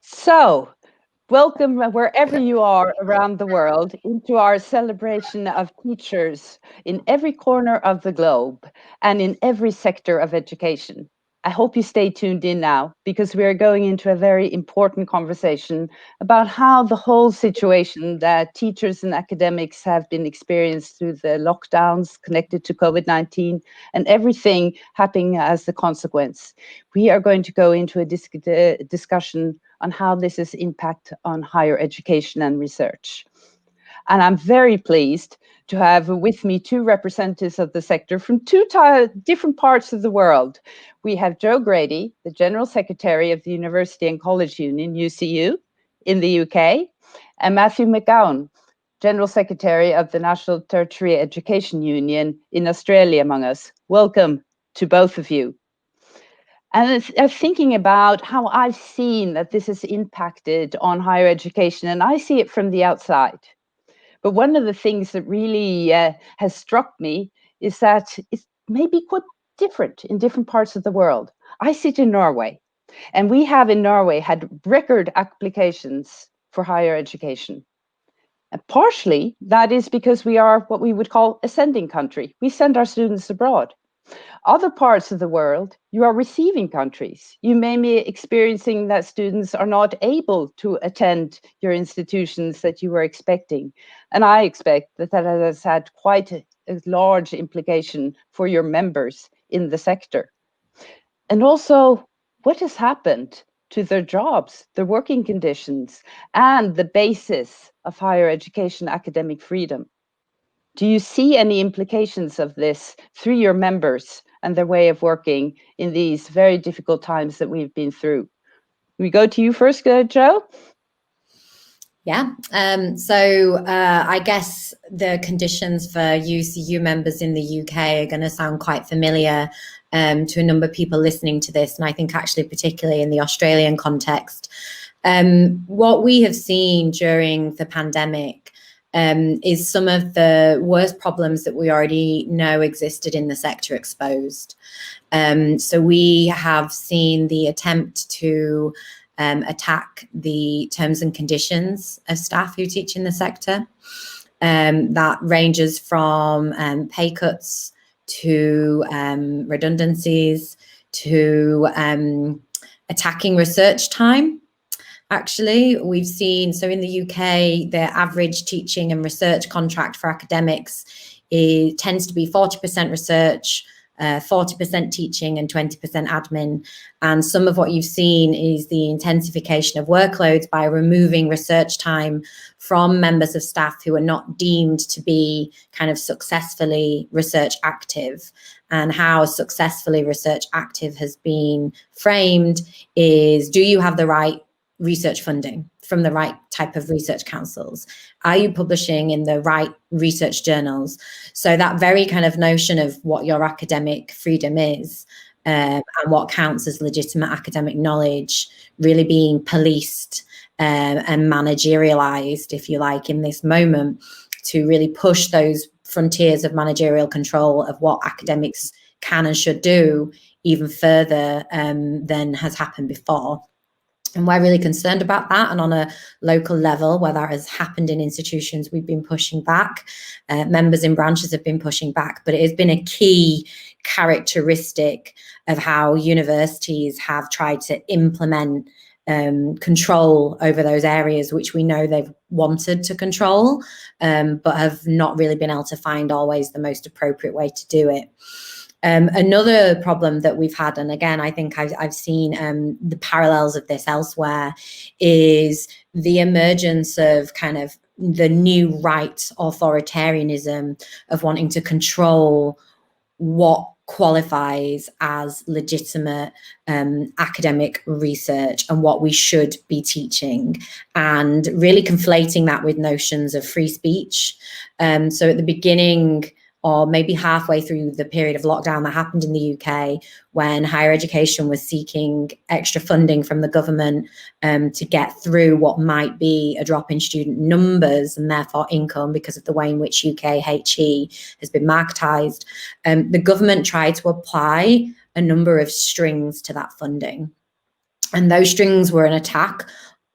So, welcome wherever you are around the world into our celebration of teachers in every corner of the globe and in every sector of education. I hope you stay tuned in now because we are going into a very important conversation about how the whole situation that teachers and academics have been experienced through the lockdowns connected to COVID-19 and everything happening as a consequence. We are going to go into a discussion on how this has impact on higher education and research. And I'm very pleased to have with me two representatives of the sector from two different parts of the world. We have Joe Grady, the General Secretary of the University and College Union, UCU, in the UK, and Matthew McGowan, General Secretary of the National Tertiary Education Union in Australia among us. Welcome to both of you. And thinking about how I've seen that this has impacted on higher education, and I see it from the outside. But one of the things that really has struck me is that it's maybe quite different in different parts of the world. I sit in Norway, and we have in Norway had record applications for higher education. And partially that is because we are what we would call a sending country. We send our students abroad. Other parts of the world, you are receiving countries. You may be experiencing that students are not able to attend your institutions that you were expecting. And I expect that that has had quite a large implication for your members in the sector. And also, what has happened to their jobs, their working conditions, and the basis of higher education academic freedom? Do you see any implications of this through your members and their way of working in these very difficult times that we've been through? We go to you first, Joe. Yeah, I guess the conditions for UCU members in the UK are going to sound quite familiar to a number of people listening to this, and I think actually particularly in the Australian context. What we have seen during the pandemic is some of the worst problems that we already know existed in the sector exposed. So we have seen the attempt to attack the terms and conditions of staff who teach in the sector. That ranges from pay cuts to redundancies to attacking research time. Actually, we've seen, so in the UK, the average teaching and research contract for academics tends to be 40% research, 40% teaching and 20% admin. And some of what you've seen is the intensification of workloads by removing research time from members of staff who are not deemed to be kind of successfully research active. And how successfully research active has been framed is, do you have the right research funding from the right type of research councils? Are you publishing in the right research journals? So that very kind of notion of what your academic freedom is and what counts as legitimate academic knowledge really being policed and managerialized, if you like, in this moment to really push those frontiers of managerial control of what academics can and should do even further than has happened before. And we're really concerned about that. And on a local level, where that has happened in institutions, we've been pushing back. Members in branches have been pushing back. But it has been a key characteristic of how universities have tried to implement control over those areas which we know they've wanted to control, but have not really been able to find always the most appropriate way to do it. Another problem that we've had, and again, I think I've seen the parallels of this elsewhere, is the emergence of kind of the new right authoritarianism of wanting to control what qualifies as legitimate academic research and what we should be teaching, and really conflating that with notions of free speech. So at the beginning, or maybe halfway through the period of lockdown that happened in the UK, when higher education was seeking extra funding from the government to get through what might be a drop in student numbers and therefore income because of the way in which UK HE has been marketised, the government tried to apply a number of strings to that funding. And those strings were an attack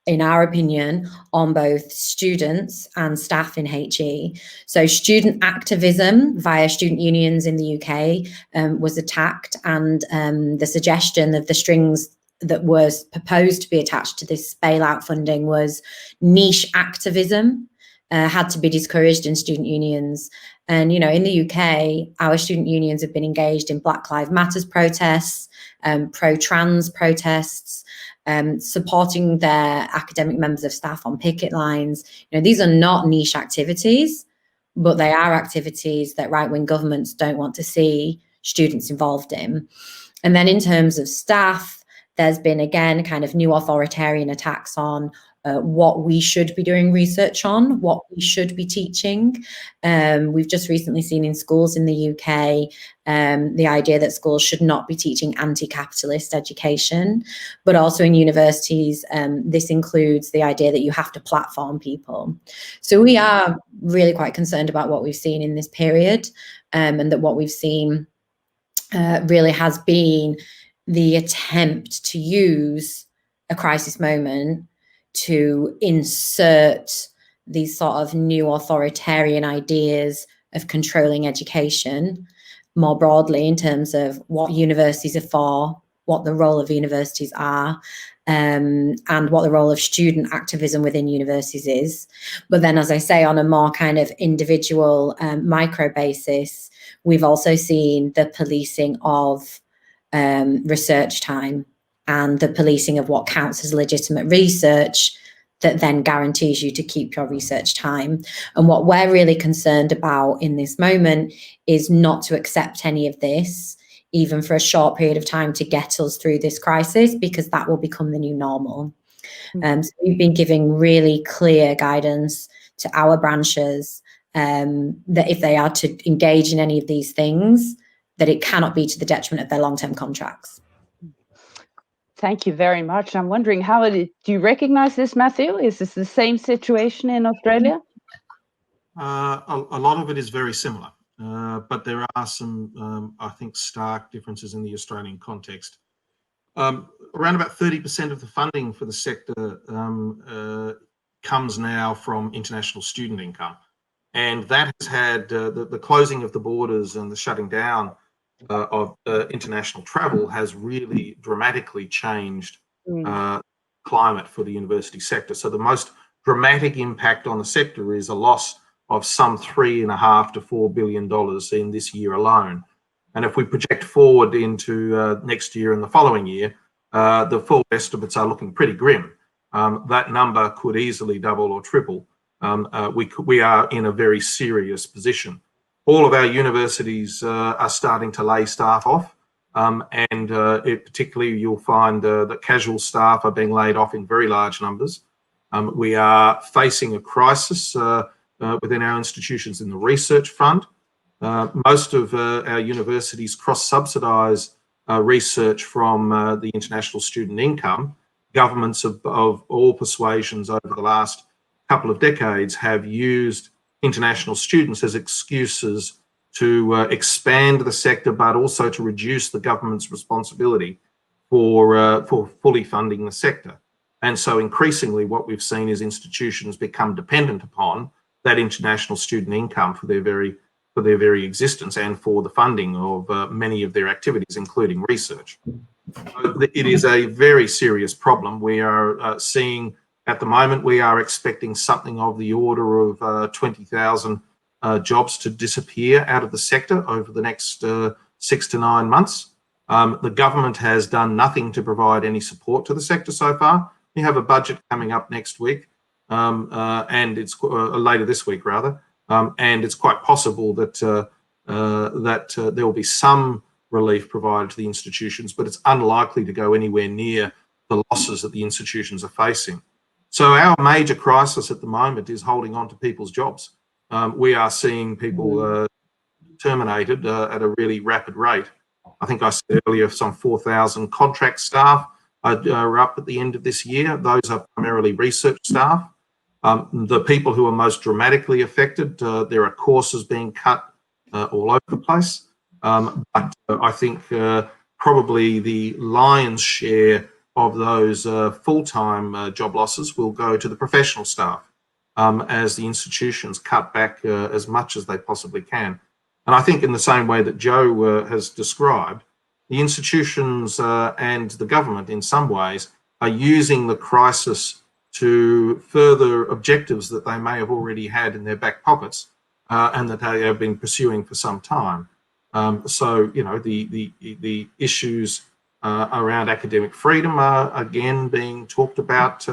in our opinion, on both students and staff in HE. So student activism via student unions in the UK was attacked, and the suggestion of the strings that was proposed to be attached to this bailout funding was niche activism had to be discouraged in student unions. And, you know, in the UK, our student unions have been engaged in Black Lives Matters protests, pro-trans protests, supporting their academic members of staff on picket lines. You know, these are not niche activities, but they are activities that right-wing governments don't want to see students involved in. And then in terms of staff, there's been, again, kind of new authoritarian attacks on what we should be doing research on, what we should be teaching. We've just recently seen in schools in the UK the idea that schools should not be teaching anti-capitalist education, but also in universities, this includes the idea that you have to platform people. So we are really quite concerned about what we've seen in this period, and that what we've seen really has been the attempt to use a crisis moment to insert these sort of new authoritarian ideas of controlling education more broadly in terms of what universities are for, what the role of universities are, and what the role of student activism within universities is. But then, as I say, on a more kind of individual micro basis, we've also seen the policing of research time and the policing of what counts as legitimate research that then guarantees you to keep your research time. And what we're really concerned about in this moment is not to accept any of this, even for a short period of time, to get us through this crisis, because that will become the new normal. So we've been giving really clear guidance to our branches that if they are to engage in any of these things, that it cannot be to the detriment of their long-term contracts. Thank you very much. I'm wondering, do you recognize this, Matthew? Is this the same situation in Australia? A lot of it is very similar, but there are some, I think, stark differences in the Australian context. Around about 30% of the funding for the sector comes now from international student income. And that has had the closing of the borders and the shutting down of international travel has really dramatically changed climate for the university sector. So the most dramatic impact on the sector is a loss of some $3.5 to $4 billion in this year alone. And if we project forward into next year and the following year, the full estimates are looking pretty grim. That number could easily double or triple. We are in a very serious position. All of our universities are starting to lay staff off, and particularly you'll find that casual staff are being laid off in very large numbers. We are facing a crisis within our institutions in the research front. Most of our universities cross-subsidise research from the international student income. Governments of all persuasions over the last couple of decades have used international students as excuses to expand the sector, but also to reduce the government's responsibility for fully funding the sector. And so increasingly what we've seen is institutions become dependent upon that international student income for their very existence and for the funding of many of their activities, including research. So it is a very serious problem. We are seeing, at the moment, we are expecting something of the order of 20,000 jobs to disappear out of the sector over the next 6 to 9 months. The government has done nothing to provide any support to the sector so far. We have a budget coming up next week, and it's later this week rather, and it's quite possible that there will be some relief provided to the institutions, but it's unlikely to go anywhere near the losses that the institutions are facing. So our major crisis at the moment is holding on to people's jobs. We are seeing people terminated at a really rapid rate. I think I said earlier some 4,000 contract staff are up at the end of this year. Those are primarily research staff. The people who are most dramatically affected, there are courses being cut all over the place. But I think probably the lion's share of those full-time job losses will go to the professional staff as the institutions cut back as much as they possibly can. And I think in the same way that Joe has described, the institutions and the government in some ways are using the crisis to further objectives that they may have already had in their back pockets and that they have been pursuing for some time. So, you know, the issues around academic freedom are again being talked about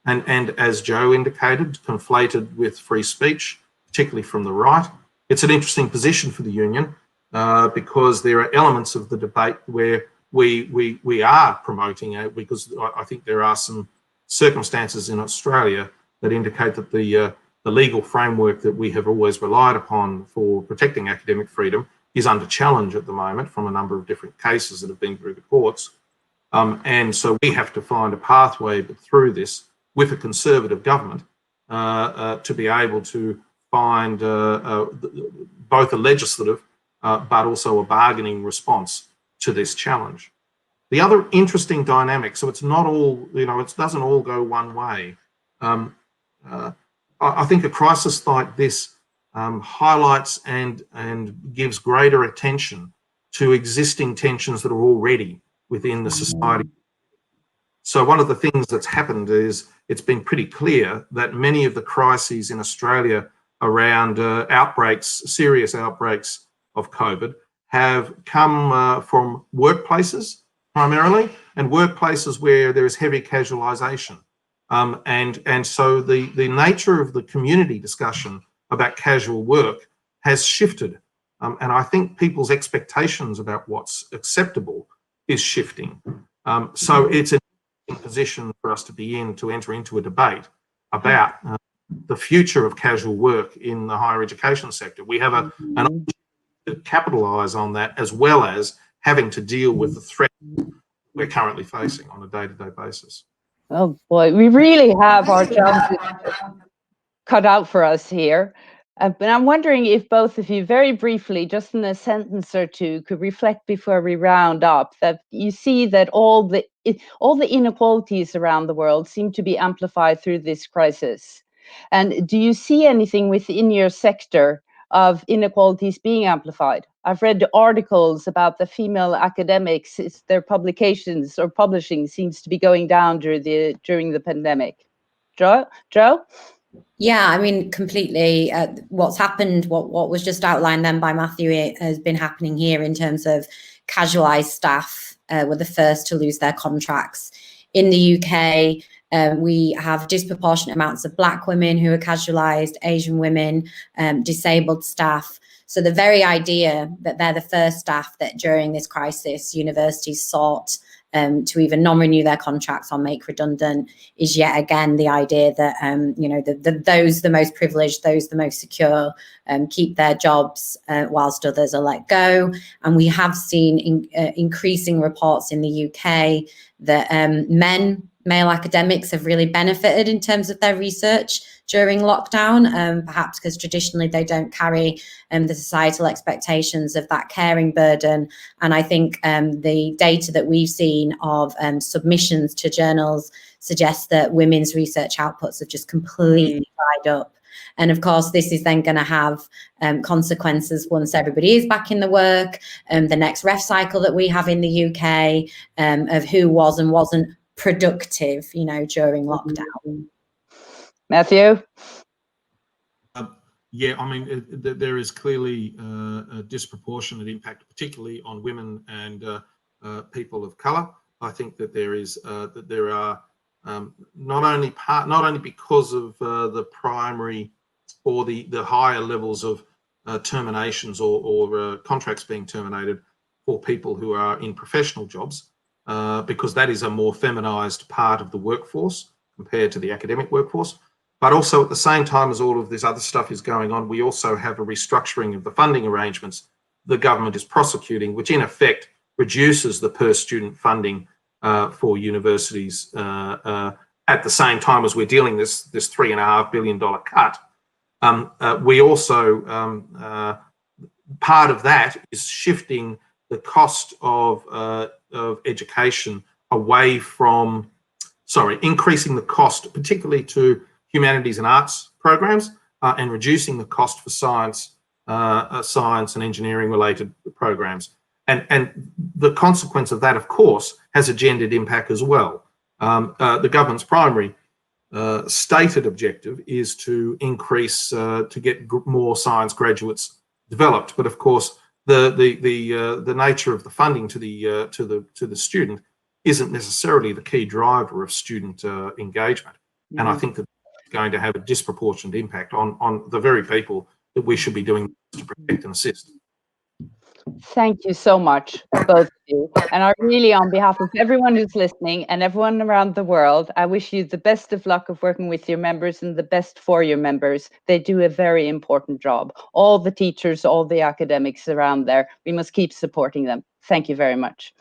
and as Joe indicated, conflated with free speech, particularly from the right. It's an interesting position for the union because there are elements of the debate where we are promoting it, because I think there are some circumstances in Australia that indicate that the legal framework that we have always relied upon for protecting academic freedom is under challenge at the moment from a number of different cases that have been through the courts. And so we have to find a pathway through this with a conservative government to be able to find both a legislative but also a bargaining response to this challenge. The other interesting dynamic, so it's not all, you know, it doesn't all go one way. I think a crisis like this highlights and gives greater attention to existing tensions that are already within the society. So one of the things that's happened is it's been pretty clear that many of the crises in Australia around outbreaks, serious outbreaks of COVID, have come from workplaces primarily, and workplaces where there is heavy casualisation. And so the nature of the community discussion about casual work has shifted. And I think people's expectations about what's acceptable is shifting. So it's an interesting position for us to be in, to enter into a debate about the future of casual work in the higher education sector. We have an opportunity to capitalise on that, as well as having to deal with the threat we're currently facing on a day-to-day basis. Oh boy, we really have our jobs cut out for us here. But I'm wondering if both of you, very briefly, just in a sentence or two, could reflect before we round up that you see that all the inequalities around the world seem to be amplified through this crisis. And do you see anything within your sector of inequalities being amplified? I've read articles about the female academics, their publications or publishing seems to be going down during the pandemic. Joe? Yeah, I mean, completely. What's happened, what was just outlined then by Matthew, it has been happening here in terms of casualised staff were the first to lose their contracts. In the UK, we have disproportionate amounts of Black women who are casualised, Asian women, disabled staff. So the very idea that they're the first staff that during this crisis universities sought to either non-renew their contracts or make redundant is yet again the idea that you know, those the most privileged, those the most secure keep their jobs whilst others are let go. And we have seen increasing reports in the UK that male academics have really benefited in terms of their research during lockdown, perhaps because traditionally they don't carry the societal expectations of that caring burden. And I think the data that we've seen of submissions to journals suggests that women's research outputs have just completely dried up. And of course, this is then going to have consequences once everybody is back in the work, the next ref cycle that we have in the UK, of who was and wasn't productive, you know, during lockdown. Matthew? Yeah, I mean, there is clearly a disproportionate impact, particularly on women and people of colour. I think that there is there are not only because of the primary or the higher levels of terminations or contracts being terminated for people who are in professional jobs, because that is a more feminised part of the workforce compared to the academic workforce. But also at the same time as all of this other stuff is going on, we also have a restructuring of the funding arrangements the government is prosecuting, which in effect reduces the per student funding for universities at the same time as we're dealing this $3.5 billion cut. We also, part of that is shifting the cost of education away from, increasing the cost, particularly to humanities and arts programs, and reducing the cost for science and engineering related programs. And the consequence of that, of course, has a gendered impact as well. The government's primary stated objective is to increase, to get more science graduates developed. But of course, the nature of the funding to the student isn't necessarily the key driver of student engagement. Mm-hmm. And I think that it's going to have a disproportionate impact on the very people that we should be doing to protect and assist. Thank you so much, both of you. And I really, on behalf of everyone who's listening and everyone around the world, I wish you the best of luck of working with your members and the best for your members. They do a very important job. All the teachers, all the academics around there, we must keep supporting them. Thank you very much.